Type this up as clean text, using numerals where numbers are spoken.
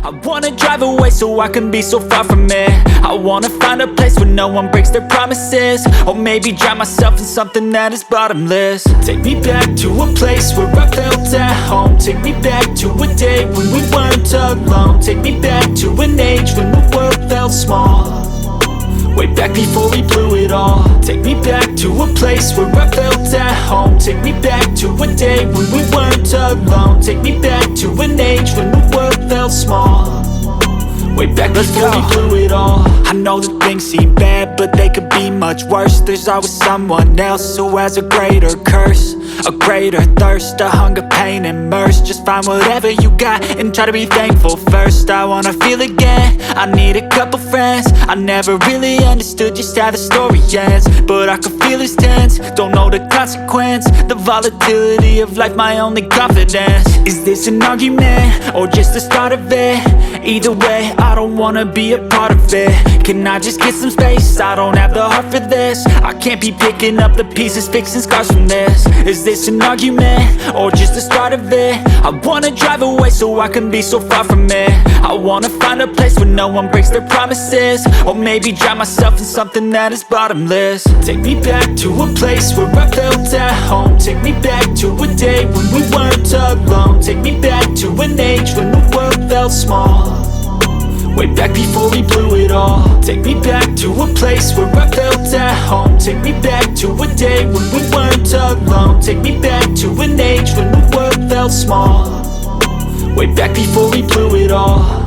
I wanna drive away so I can be so far from it. I wanna find a place where no one breaks their promises, or maybe drown myself in something that is bottomless. Take me back to a place where I felt at home. Take me back to a day when we weren't alone. Take me back to an age when the world felt small, way back before we blew it all. Take me back to a place where I felt at home. Take me back to a day when we weren't alone. Take me back to an age when the world felt small, way back before we blew it all. I know that things seem bad, but they could be much worse. There's always someone else who has a greater curse, a greater thirst, a hunger, pain, and mercy. Just find whatever you got and try to be thankful first. I wanna feel again, I need a couple friends. I never really understood just how the story ends, but I can feel it's tense, don't know the consequence. The volatility of life, my only confidence. Is this an argument, or just the start of it? Either way, I don't wanna be a part of it. Can I just get some space? I don't have the heart for this. I can't be picking up the pieces, fixing scars from this. Is this an argument, or just the start of it? I wanna drive away so I can be so far from it. I wanna find a place where no one breaks their promises, or maybe drown myself in something that is bottomless. Take me back to a place where I felt at home. Take me back to a day when we weren't alone. Take me back to an age when the world felt small, way back before we blew it all. Take me back to a place where I felt at home. Take me back to a day when we weren't alone. Take me back to an age when the world felt small, way back before we blew it all.